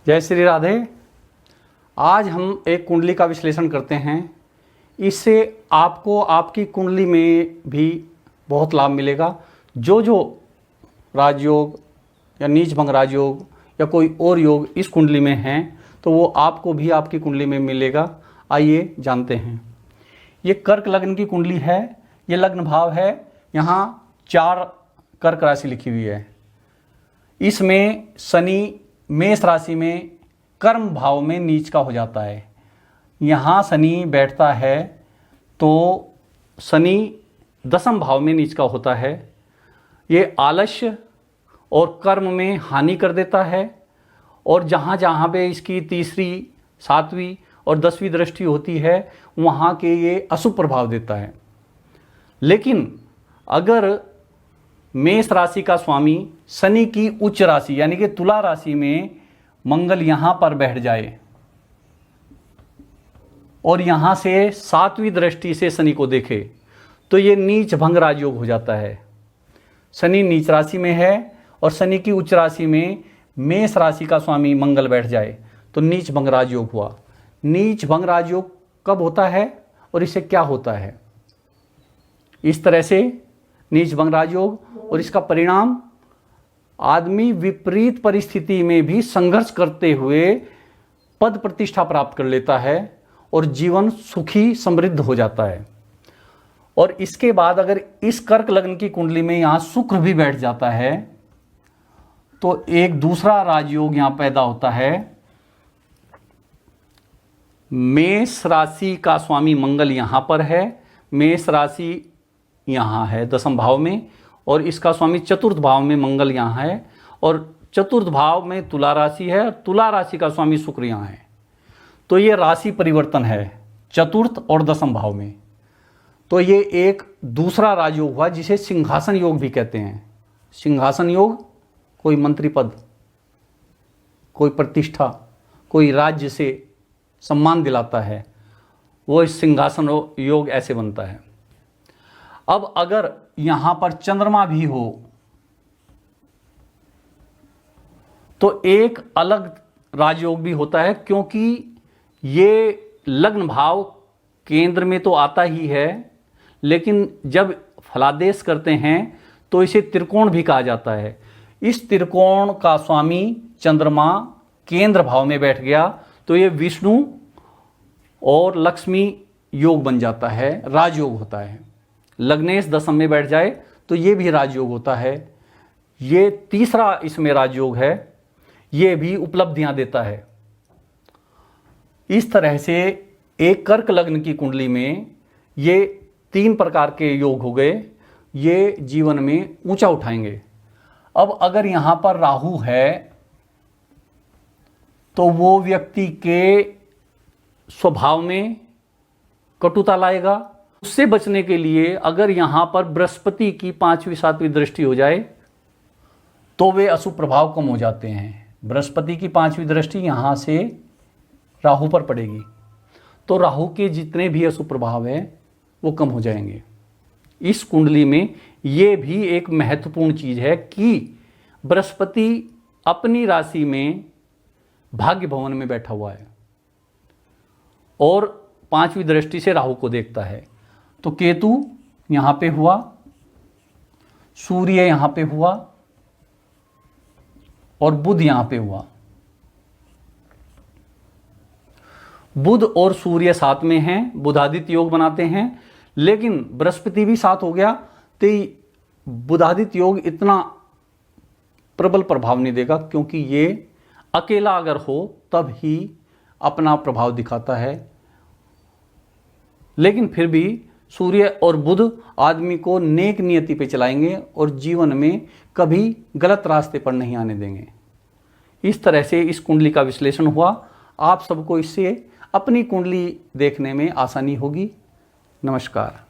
जय श्री राधे। आज हम एक कुंडली का विश्लेषण करते हैं। इससे आपको आपकी कुंडली में भी बहुत लाभ मिलेगा। जो राजयोग या नीच भंग राजयोग या कोई और योग इस कुंडली में हैं तो वो आपको भी आपकी कुंडली में मिलेगा। आइए जानते हैं। ये कर्क लग्न की कुंडली है। ये लग्न भाव है। यहाँ 4 कर्क राशि लिखी हुई है। इसमें शनि मेष राशि में कर्म भाव में नीच का हो जाता है। यहाँ शनि बैठता है तो शनि दशम भाव में नीच का होता है। ये आलस्य और कर्म में हानि कर देता है और जहाँ जहाँ पे इसकी तीसरी, 7वीं और 10वीं दृष्टि होती है वहाँ के ये अशुभ प्रभाव देता है। लेकिन अगर मेष राशि का स्वामी शनि की उच्च राशि यानी कि तुला राशि में मंगल यहाँ पर बैठ जाए और यहाँ से 7वीं दृष्टि से शनि को देखे तो ये नीच भंग राजयोग हो जाता है। शनि नीच राशि में है और शनि की उच्च राशि में मेष राशि का स्वामी मंगल बैठ जाए तो नीच भंग राजयोग हुआ। नीच भंग राजयोग कब होता है और इससे क्या होता है? इस तरह से नीच भंग राजयोग और इसका परिणाम आदमी विपरीत परिस्थिति में भी संघर्ष करते हुए पद प्रतिष्ठा प्राप्त कर लेता है और जीवन सुखी समृद्ध हो जाता है। और इसके बाद अगर इस कर्क लग्न की कुंडली में यहाँ शुक्र भी बैठ जाता है तो एक दूसरा राजयोग यहाँ पैदा होता है। मेष राशि का स्वामी मंगल यहाँ पर है। मेष राशि यहाँ है दशम भाव में और इसका स्वामी चतुर्थ भाव में मंगल यहाँ है और चतुर्थ भाव में तुला राशि है और तुला राशि का स्वामी शुक्र यहाँ है। तो ये राशि परिवर्तन है चतुर्थ और दशम भाव में। तो ये एक दूसरा राजयोग हुआ जिसे सिंहासन योग भी कहते हैं। सिंहासन योग कोई मंत्री पद, कोई प्रतिष्ठा, कोई राज्य से सम्मान दिलाता है, वो इस सिंहासन योग ऐसे बनता है। अब अगर यहाँ पर चंद्रमा भी हो तो एक अलग राजयोग भी होता है, क्योंकि ये लग्न भाव केंद्र में तो आता ही है लेकिन जब फलादेश करते हैं तो इसे त्रिकोण भी कहा जाता है। इस त्रिकोण का स्वामी चंद्रमा केंद्र भाव में बैठ गया तो ये विष्णु और लक्ष्मी योग बन जाता है, राजयोग होता है। लग्नेश दशम में बैठ जाए तो ये भी राजयोग होता है। ये तीसरा इसमें राजयोग है। ये भी उपलब्धियां देता है। इस तरह से एक कर्क लग्न की कुंडली में ये 3 प्रकार के योग हो गए। ये जीवन में ऊंचा उठाएंगे। अब अगर यहां पर राहु है तो वो व्यक्ति के स्वभाव में कटुता लाएगा। उससे बचने के लिए अगर यहां पर बृहस्पति की 5वीं 7वीं दृष्टि हो जाए तो वे अशुभ प्रभाव कम हो जाते हैं। बृहस्पति की 5वीं दृष्टि यहां से राहु पर पड़ेगी तो राहु के जितने भी अशुभ प्रभाव हैं वो कम हो जाएंगे। इस कुंडली में ये भी एक महत्वपूर्ण चीज है कि बृहस्पति अपनी राशि में भाग्य भवन में बैठा हुआ है और 5वीं दृष्टि से राहु को देखता है। तो केतु यहां पे हुआ, सूर्य यहां पे हुआ और बुध यहां पे हुआ। बुध और सूर्य साथ में हैं, बुधादित्य योग बनाते हैं। लेकिन बृहस्पति भी साथ हो गया तो बुधादित्य योग इतना प्रबल प्रभाव नहीं देगा, क्योंकि ये अकेला अगर हो तब ही अपना प्रभाव दिखाता है। लेकिन फिर भी सूर्य और बुध आदमी को नेक नियति पे चलाएंगे और जीवन में कभी गलत रास्ते पर नहीं आने देंगे। इस तरह से इस कुंडली का विश्लेषण हुआ। आप सबको इससे अपनी कुंडली देखने में आसानी होगी। नमस्कार।